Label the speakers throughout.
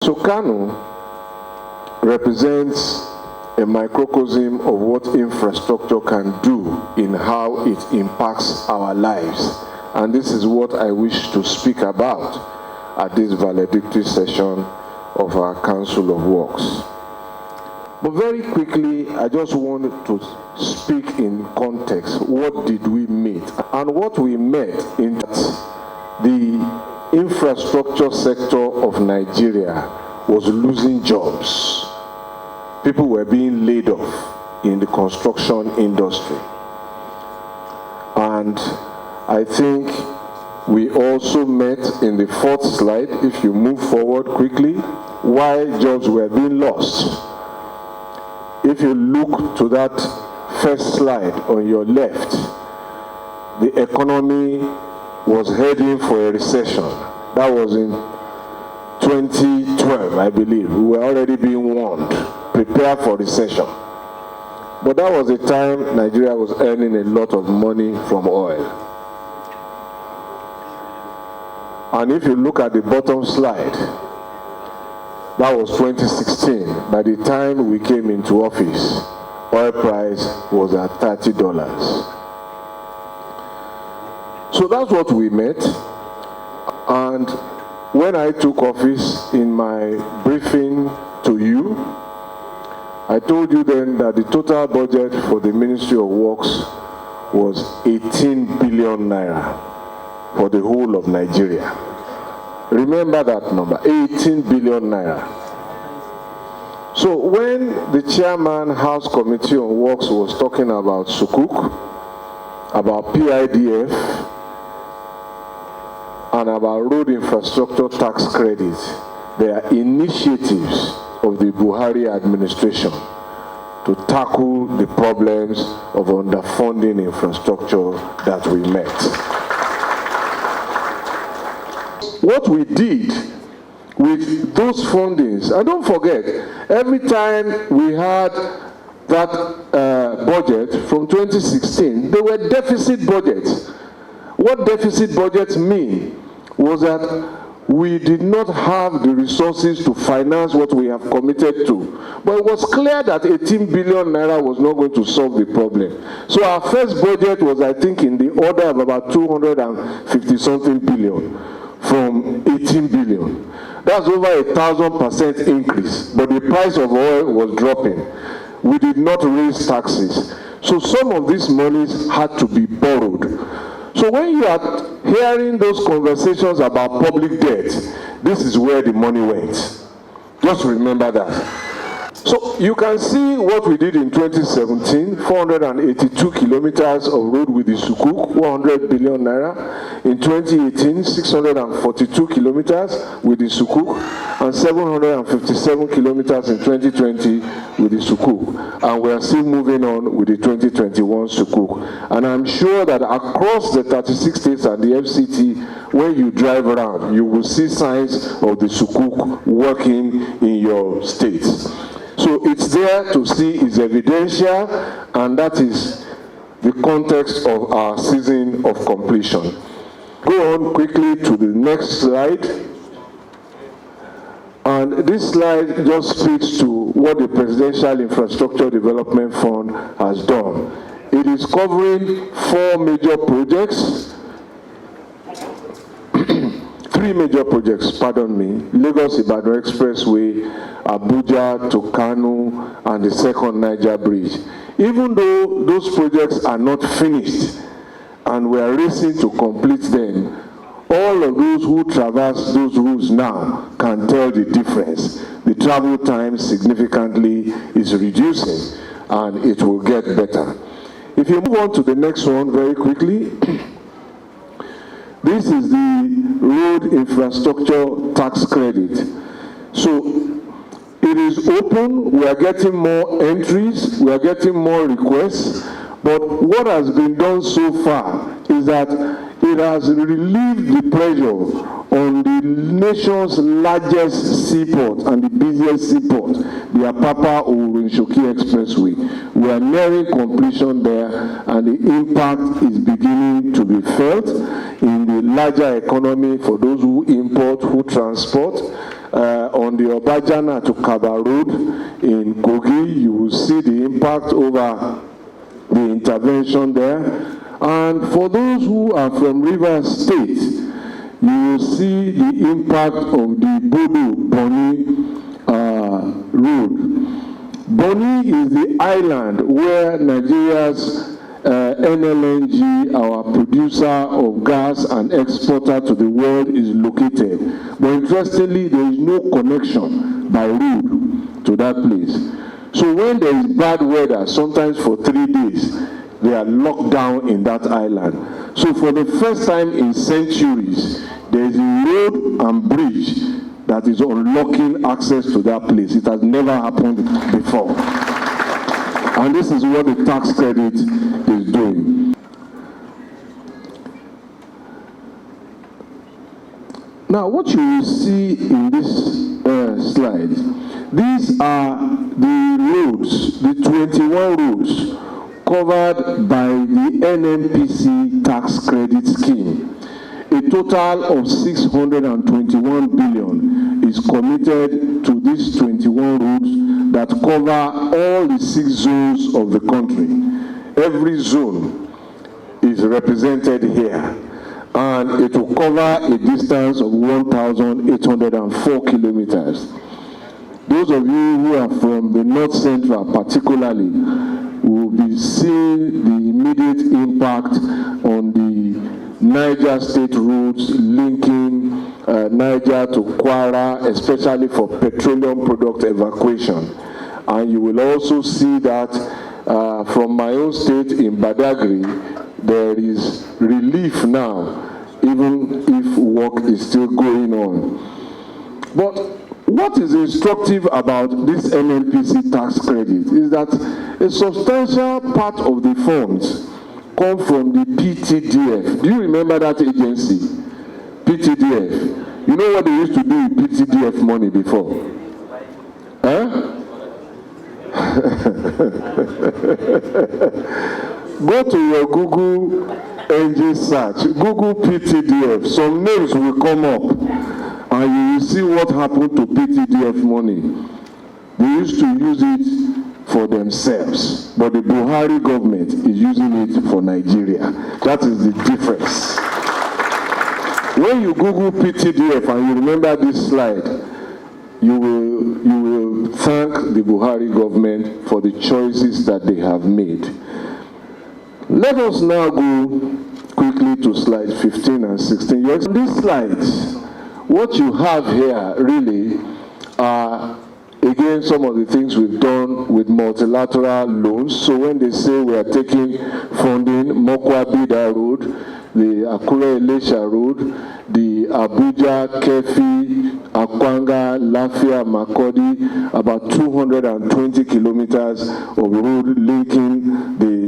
Speaker 1: So Kano represents a microcosm of what infrastructure can do in how it impacts our lives. And this is what I wish to speak about at this valedictory session of our Council of Works. But very quickly, I just want to speak in context. What did we meet? And what we met in the infrastructure sector of Nigeria was losing jobs. People were being laid off in the construction industry. And I think we also met in the fourth slide, if you move forward quickly, why jobs were being lost. If you look to that first slide on your left, the economy was heading for a recession. That was in 2012, I believe. We were already being warned, prepare for recession. But that was the time Nigeria was earning a lot of money from oil. And if you look at the bottom slide, that was 2016. By the time we came into office, oil price was at $30. So that's what we met. And when I took office, in my briefing to you, I told you then that the total budget for the Ministry of Works was 18 billion naira for the whole of Nigeria. Remember that number, 18 billion naira. So when the chairman House Committee on Works was talking about Sukuk, about PIDF, and about road infrastructure tax credit, there are initiatives of the Buhari administration to tackle the problems of underfunding infrastructure that we met. What we did with those fundings, and don't forget, every time we had that budget from 2016, they were deficit budgets. What deficit budgets mean was that we did not have the resources to finance what we have committed to. But it was clear that 18 billion naira was not going to solve the problem. So our first budget was, I think, in the order of about 250-something billion from 18 billion. That's over 1,000% increase. But the price of oil was dropping. We did not raise taxes. So some of these monies had to be borrowed. So when you are hearing those conversations about public debt, this is where the money went. Just remember that. So you can see what we did in 2017, 482 kilometers of road with the Sukuk, 100 billion naira. In 2018, 642 kilometers with the Sukuk, and 757 kilometers in 2020 with the Sukuk. And we are still moving on with the 2021 Sukuk. And I'm sure that across the 36 states and the FCT, when you drive around, you will see signs of the Sukuk working in your states. So it's there to see, it's evidential, and that is the context of our season of completion. Go on quickly to the next slide. And this slide just speaks to what the Presidential Infrastructure Development Fund has done. It is covering 4 major projects. 3 major projects, pardon me, Lagos-Ibadan Expressway, Abuja to Kano, and the second Niger Bridge. Even though those projects are not finished and we are racing to complete them, all of those who traverse those routes now can tell the difference. The travel time significantly is reducing and it will get better. If you move on to the next one very quickly, this is the road infrastructure tax credit. So it is open, we are getting more entries, we are getting more requests, but what has been done so far is that it has relieved the pressure on the nation's largest seaport and the busiest seaport, the Apapa Orunshoki Expressway. We are nearing completion there, and the impact is beginning to be felt in the larger economy for those who import, who transport, on the Obajana to Kaba Road in Kogi. You will see the impact over the intervention there. And for those who are from Rivers State, you will see the impact of the Bodo-Boni road. Boni is the island where Nigeria's NLNG, our producer of gas and exporter to the world, is located. But interestingly, there is no connection by road to that place. So when there is bad weather, sometimes for 3 days, they are locked down in that island. So for the first time in centuries, there is a road and bridge that is unlocking access to that place. It has never happened before. And this is what the tax credit is doing. Now, what you will see in this slide, these are the roads, the 21 roads covered by the NNPC tax credit scheme. A total of 621 billion is committed to these 21 roads that cover all the 6 zones of the country. Every zone is represented here, and it will cover a distance of 1,804 kilometers. Those of you who are from the North Central particularly will be seeing the immediate impact on the Niger State routes linking Niger to Kwara, especially for petroleum product evacuation. And you will also see that from my own state in Badagry, there is relief now, even if work is still going on. But what is instructive about this NNPC tax credit is that a substantial part of the funds come from the PTDF. Do you remember that agency? PTDF. You know what they used to do with PTDF money before? Huh? Go to your Google engine search, Google PTDF. Some names will come up, and you will see what happened to PTDF money. They used to use it for themselves, but the Buhari government is using it for Nigeria. That is the difference. When you Google PTDF and you remember this slide, you will thank the Buhari government for the choices that they have made. Let us now go quickly to slides 15 and 16. On these slides, what you have here really are, again, some of the things we've done with multilateral loans. So when they say we are taking funding, Mokwa-Bida Road, the Akure-Elisha Road, the Abuja-Kefi, Akwanga, Lafia, Makodi, about 220 kilometers of road linking the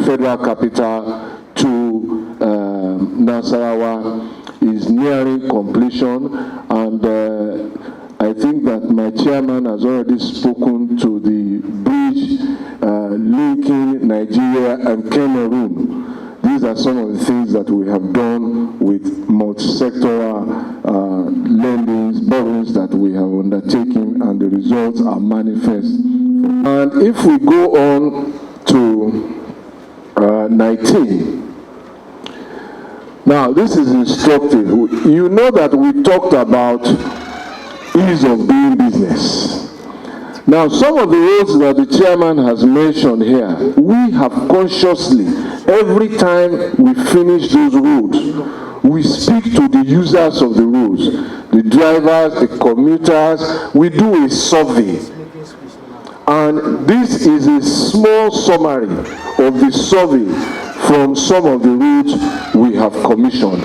Speaker 1: federal capital to Nasarawa is nearing completion, and I think that my chairman has already spoken to the bridge linking Nigeria and Cameroon. These are some of the things that we have done with multi-sectoral lendings, borrowings that we have undertaken, and the results are manifest. And if we go on to 19, now this is instructive. You know that we talked about ease of doing business. Now, some of the roads that the chairman has mentioned here, we have consciously, every time we finish those roads, we speak to the users of the roads, the drivers, the commuters, we do a survey. And this is a small summary of the survey from some of the roads we have commissioned.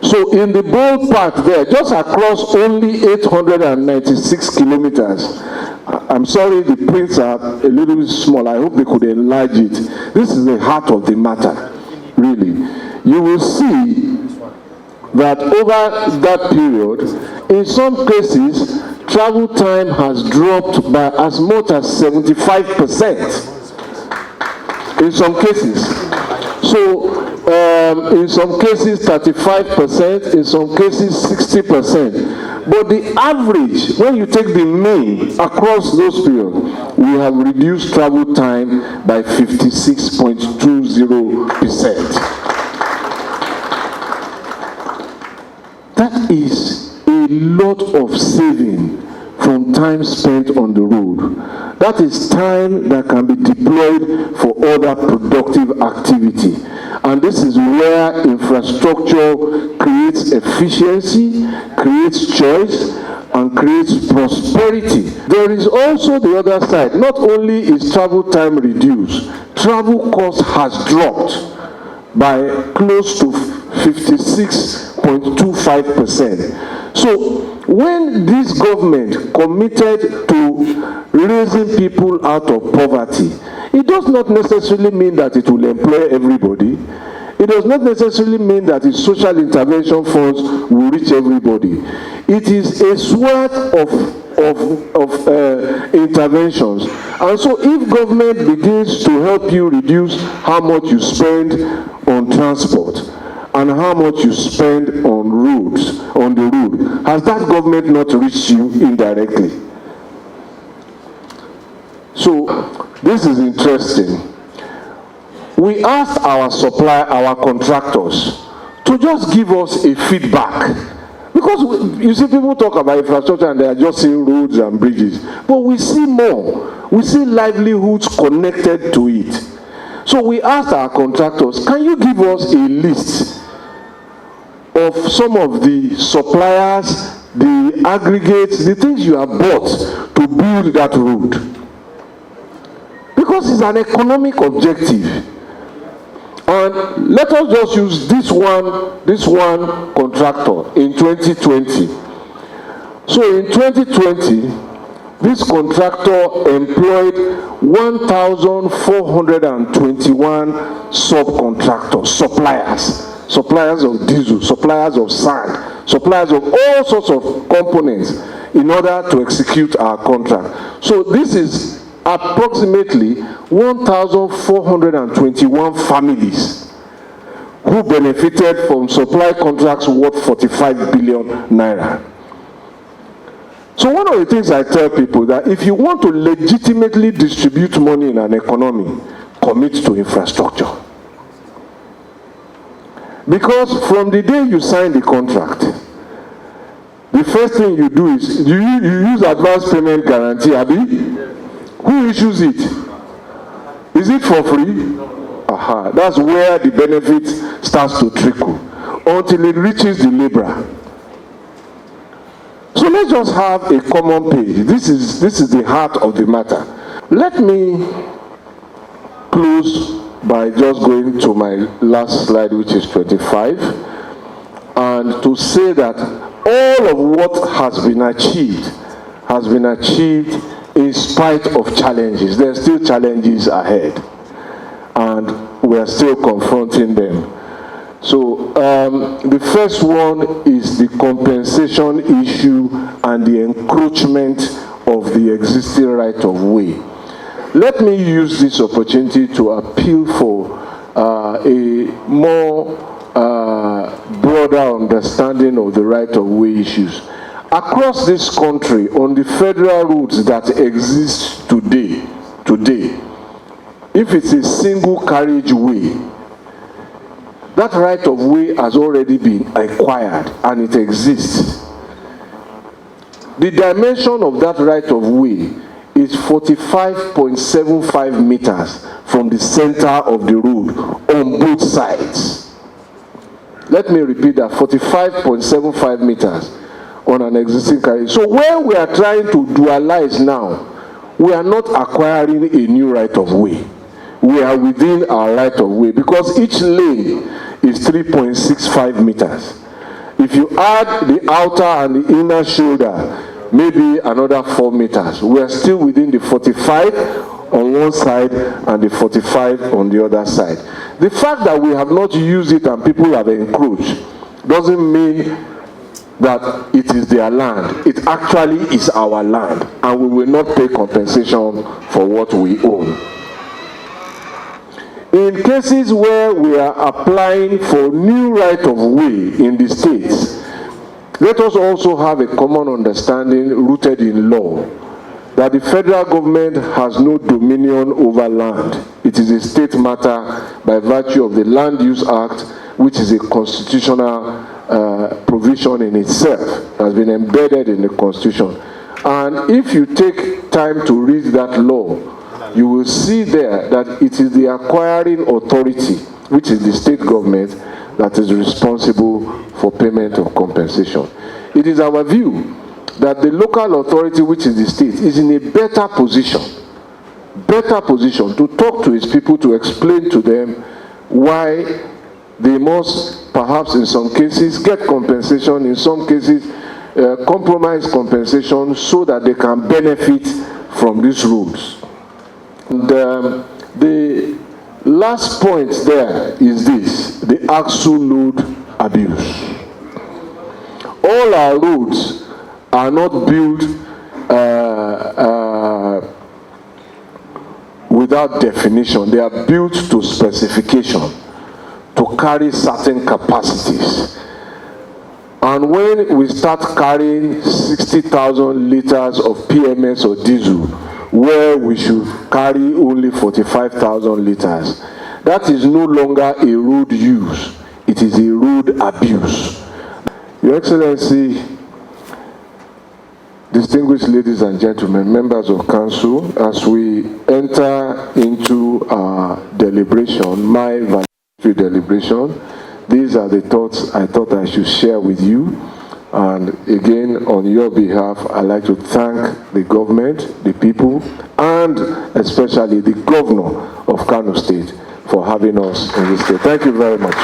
Speaker 1: So in the bold part there, just across only 896 kilometers, I'm sorry the prints are a little bit small, I hope they could enlarge it. This is the heart of the matter, really. You will see that over that period, in some cases, travel time has dropped by as much as 75%. In some cases. So, in some cases 35%, in some cases 60%. But the average, when you take the mean across those periods, we have reduced travel time by 56.20%. That is a lot of saving from time spent on the road. That is time that can be deployed for other productive activity. And this is where infrastructure creates efficiency, creates choice, and creates prosperity. There is also the other side. Not only is travel time reduced, travel cost has dropped by close to 56.25%. So when this government committed to raising people out of poverty, it does not necessarily mean that it will employ everybody. It does not necessarily mean that its social intervention funds will reach everybody. It is a swath of interventions. And so if government begins to help you reduce how much you spend on transport and how much you spend on roads, on the road, has that government not reached you indirectly? So this is interesting. We asked our contractors to just give us a feedback. Because you see, people talk about infrastructure and they are just seeing roads and bridges. But we see more. We see livelihoods connected to it. So we asked our contractors, can you give us a list of some of the suppliers, the aggregates, the things you have bought to build that road? Because it's an economic objective. And let us just use this one contractor in 2020. So in 2020, this contractor employed 1,421 subcontractors, suppliers of diesel, suppliers of sand, suppliers of all sorts of components in order to execute our contract. So this is approximately 1,421 families who benefited from supply contracts worth 45 billion naira. So one of the things I tell people that if you want to legitimately distribute money in an economy, commit to infrastructure. Because from the day you sign the contract, the first thing you do is you use advance payment guarantee, Abi? Who issues it? Is it for free? Aha, that's where the benefit starts to trickle until it reaches the laborer. So let's just have a common page. This is the heart of the matter. Let me close by just going to my last slide, which is 25, and to say that all of what has been achieved in spite of challenges. There are still challenges ahead, and we are still confronting them. So the first one is the compensation issue and the encroachment of the existing right of way. Let me use this opportunity to appeal for a more broader understanding of the right of way issues. Across this country, on the federal roads that exist today, if it's a single carriage way, that right of way has already been acquired and it exists. The dimension of that right of way is 45.75 meters from the center of the road on both sides. Let me repeat that, 45.75 meters on an existing carriage. So where we are trying to dualize now, we are not acquiring a new right of way. We are within our right of way because each lane is 3.65 meters. If you add the outer and the inner shoulder, maybe another 4 meters. We are still within the 45 on one side and the 45 on the other side. The fact that we have not used it and people have encroached doesn't mean that it is their land. It actually is our land, and we will not pay compensation for what we own. In cases where we are applying for new right of way in the states, Let us also have a common understanding rooted in law that the federal government has no dominion over land. It is a state matter by virtue of the Land Use Act, which is a constitutional provision in itself, has been embedded in the Constitution. And if you take time to read that law, you will see there that it is the acquiring authority, which is the state government, that is responsible for payment of compensation. It is our view that the local authority, which is the state, is in a better position to talk to its people, to explain to them why they must, perhaps in some cases, get compensation, in some cases, compromise compensation, so that they can benefit from these rules. And, the last point there is this: the axle load abuse. All our roads are not built without definition. They are built to specification, to carry certain capacities. And when we start carrying 60,000 liters of PMS or diesel, where we should carry only 45,000 liters, that is no longer a road use, it is a road abuse. Your Excellency, distinguished ladies and gentlemen, members of council, as we enter into our deliberation, my valedictory deliberation, these are the thoughts I thought I should share with you. And again, on your behalf, I'd like to thank the government, the people, and especially the governor of Kano State for having us in this state. Thank you very much.